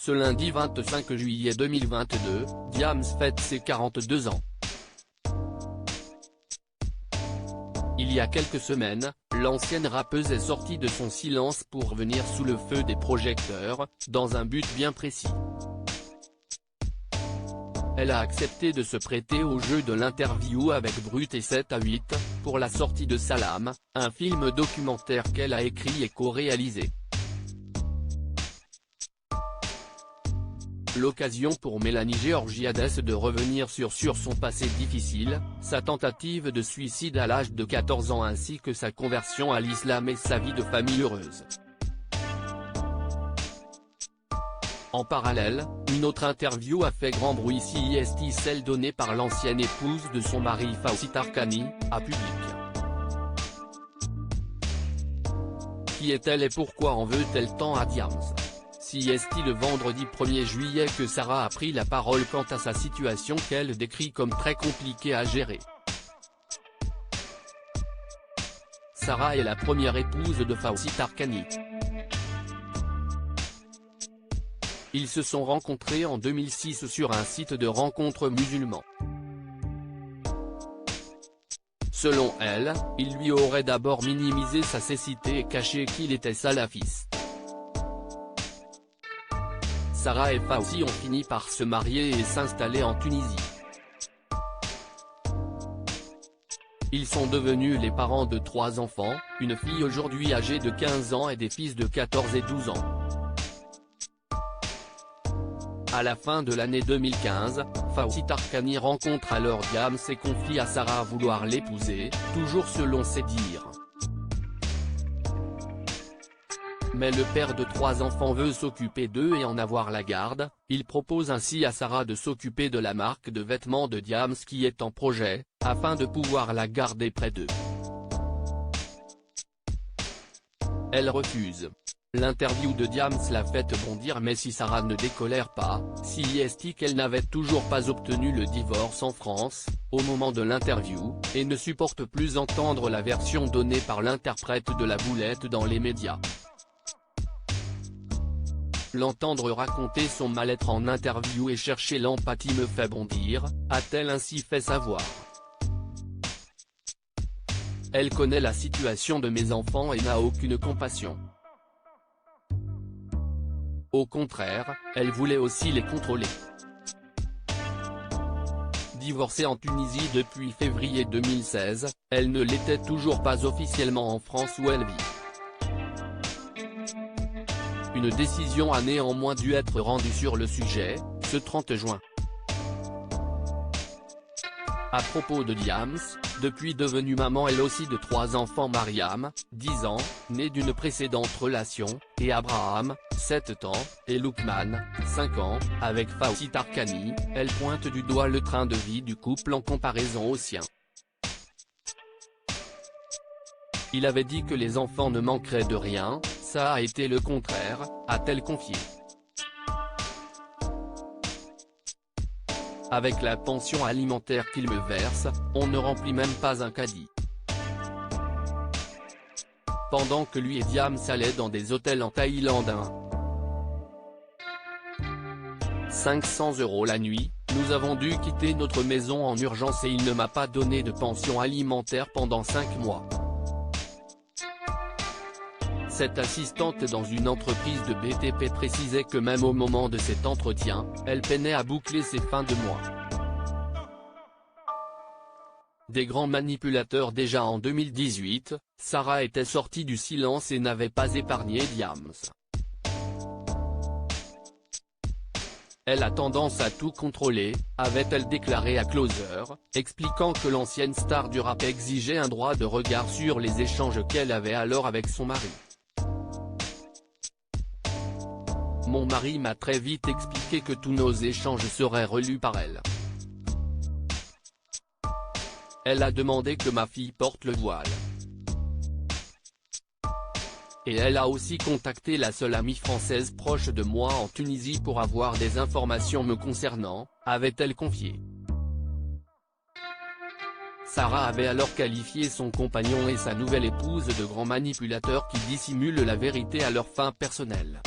Ce lundi 25 juillet 2022, Diams fête ses 42 ans. Il y a quelques semaines, l'ancienne rappeuse est sortie de son silence pour venir sous le feu des projecteurs, dans un but bien précis. Elle a accepté de se prêter au jeu de l'interview avec Brut et 7 à 8, pour la sortie de Salam, un film documentaire qu'elle a écrit et co-réalisé. L'occasion pour Mélanie Georgiades de revenir sur son passé difficile, sa tentative de suicide à l'âge de 14 ans ainsi que sa conversion à l'islam et sa vie de famille heureuse. En parallèle, une autre interview a fait grand bruit ici, celle donnée par l'ancienne épouse de son mari Fawzi Tarkani, à Public. Qui est-elle et pourquoi en veut-elle tant à Diams? Le vendredi 1er juillet que Sarah a pris la parole quant à sa situation qu'elle décrit comme très compliquée à gérer. Sarah est la première épouse de Fawzi Tarkani. Ils se sont rencontrés en 2006 sur un site de rencontres musulmans. Selon elle, il lui aurait d'abord minimisé sa cécité et caché qu'il était salafiste. Sarah et Fawzi ont fini par se marier et s'installer en Tunisie. Ils sont devenus les parents de 3 enfants, une fille aujourd'hui âgée de 15 ans et des fils de 14 et 12 ans. À la fin de l'année 2015, Fawzi Tarkani rencontre alors Diams et confie à Sarah vouloir l'épouser, toujours selon ses dires. Mais le père de 3 enfants veut s'occuper d'eux et en avoir la garde, il propose ainsi à Sarah de s'occuper de la marque de vêtements de Diams qui est en projet, afin de pouvoir la garder près d'eux. Elle refuse. L'interview de Diams l'a fait bondir mais si Sarah ne décolère pas, qu'elle n'avait toujours pas obtenu le divorce en France, au moment de l'interview, et ne supporte plus entendre la version donnée par l'interprète de la boulette dans les médias. L'entendre raconter son mal-être en interview et chercher l'empathie me fait bondir, a-t-elle ainsi fait savoir. Elle connaît la situation de mes enfants et n'a aucune compassion. Au contraire, elle voulait aussi les contrôler. Divorcée en Tunisie depuis février 2016, elle ne l'était toujours pas officiellement en France où elle vit. Une décision a néanmoins dû être rendue sur le sujet, ce 30 juin. À propos de Diams, depuis devenue maman elle aussi de 3 enfants Mariam, 10 ans, née d'une précédente relation, et Abraham, 7 ans, et Loukman, 5 ans, avec Fawzi Tarkani, elle pointe du doigt le train de vie du couple en comparaison au sien. Il avait dit que les enfants ne manqueraient de rien, ça a été le contraire, a-t-elle confié. Avec la pension alimentaire qu'il me verse, on ne remplit même pas un caddie. Pendant que lui et Diams allaient dans des hôtels en Thaïlande à 500 € la nuit, nous avons dû quitter notre maison en urgence et il ne m'a pas donné de pension alimentaire pendant 5 mois. Cette assistante dans une entreprise de BTP précisait que même au moment de cet entretien, elle peinait à boucler ses fins de mois. Des grands manipulateurs déjà en 2018, Sarah était sortie du silence et n'avait pas épargné Diams. Elle a tendance à tout contrôler, avait-elle déclaré à Closer, expliquant que l'ancienne star du rap exigeait un droit de regard sur les échanges qu'elle avait alors avec son mari. Mon mari m'a très vite expliqué que tous nos échanges seraient relus par elle. Elle a demandé que ma fille porte le voile. Et elle a aussi contacté la seule amie française proche de moi en Tunisie pour avoir des informations me concernant, avait-elle confié. Sarah avait alors qualifié son compagnon et sa nouvelle épouse de grands manipulateurs qui dissimulent la vérité à leurs fins personnelles.